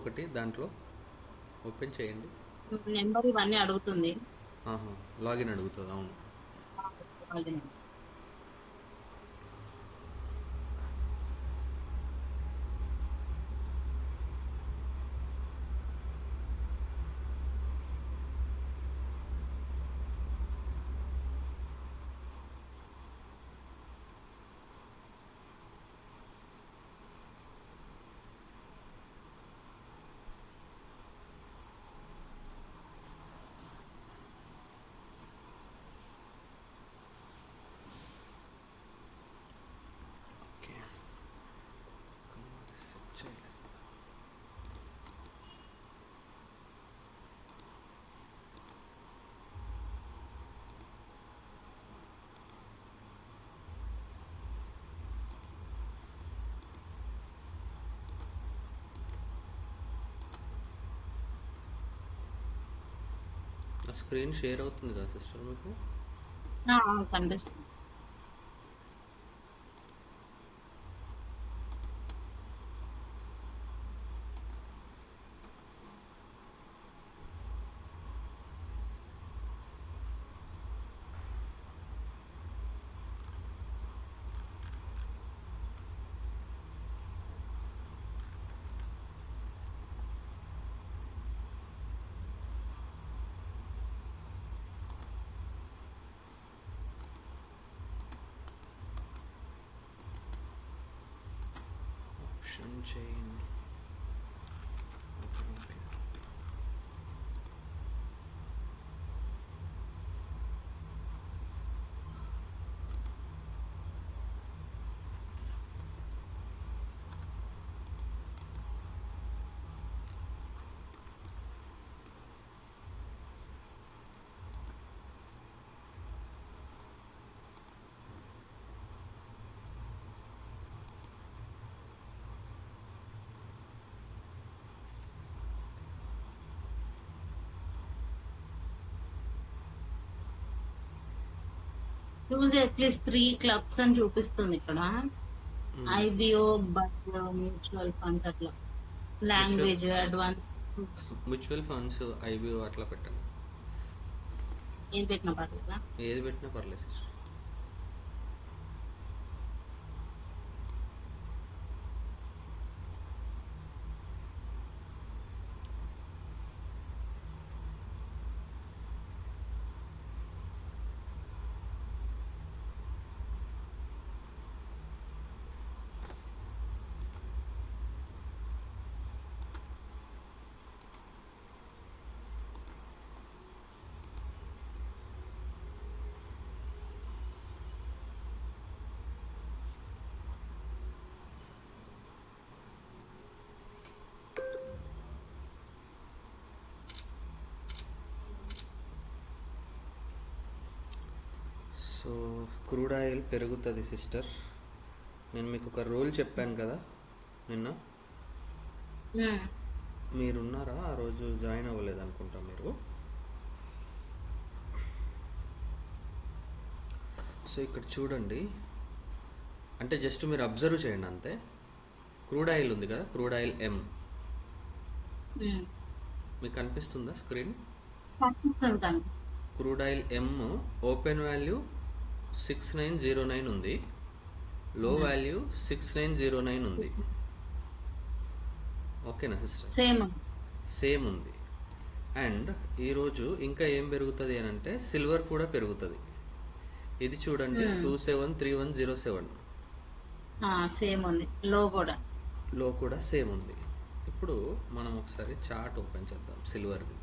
ఒకటి దాంట్లో ఓపెన్ చేయండి. నెంబర్ ఇవన్నీ అడుగుతుంది. ఆహా, లాగిన్ అడుగుతుంది, అవును. లాగిన్. ఓకే, సెట్ చేయాలి. ఆ స్క్రీన్ షేర్ అవుతుంది కదా సిస్టర్ మీకు? కనిపిస్తుంది. Option chain. Choose at least 3 clubs అని చూపిస్తుంది ఇక్కడ. ఐబిఓ, బయో, మ్యూచువల్ ఫండ్స్ అట్లా. Mutual language, advance. Mutual funds, IPO అట్లా పెట్టండి. ఏం పెట్టినా పర్లేదా? ఏది పెట్టినా పర్లేదు సిస్టర్. సో క్రూడ్ ఆయిల్ పెరుగుతుంది సిస్టర్. నేను మీకు ఒక రూల్ చెప్పాను కదా నిన్న. మీరున్నారా ఆ రోజు? జాయిన్ అవ్వలేదు అనుకుంటా మీరు. సో ఇక్కడ చూడండి, అంటే జస్ట్ మీరు అబ్జర్వ్ చేయండి అంతే. క్రూడ్ ఆయిల్ ఉంది కదా, క్రూడ్ ఆయిల్ ఎం మీకు కనిపిస్తుందా స్క్రీన్? కనిపిస్తుంది. క్రూడ్ ఆయిల్ ఎం ఓపెన్ వాల్యూ 6909 ఉంది, లో వాల్యూ 6909 ఉంది. ఓకేనా సిస్టర్? సేమ్ ఉంది. అండ్ ఈరోజు ఇంకా ఏం పెరుగుతుంది అని అంటే సిల్వర్ కూడా పెరుగుతుంది. ఇది చూడండి 273107, సేమ్ ఉంది. లో కూడా. లో కూడా సేమ్ ఉంది. ఇప్పుడు మనం ఒకసారి చార్ట్ ఓపెన్ చేద్దాం సిల్వర్ది.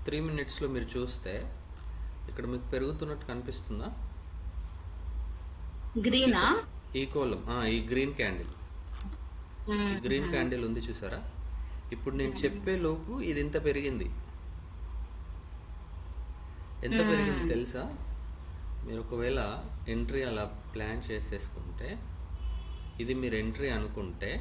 త్రీ మినిట్స్లో మీరు చూస్తే ఇక్కడ మీకు పెరుగుతున్నట్టు కనిపిస్తుందా? గ్రీనా? ఈ కోలం, ఈ గ్రీన్ క్యాండిల్, ఈ గ్రీన్ క్యాండిల్ ఉంది చూసారా? ఇప్పుడు నేను చెప్పే లోపు ఇది ఇంత పెరిగింది. ఎంత పెరిగింది తెలుసా? మీరు ఒకవేళ ఎంట్రీ అలా ప్లాన్ చేసేసుకుంటే ఇది మీరు ఎంట్రీ అనుకుంటే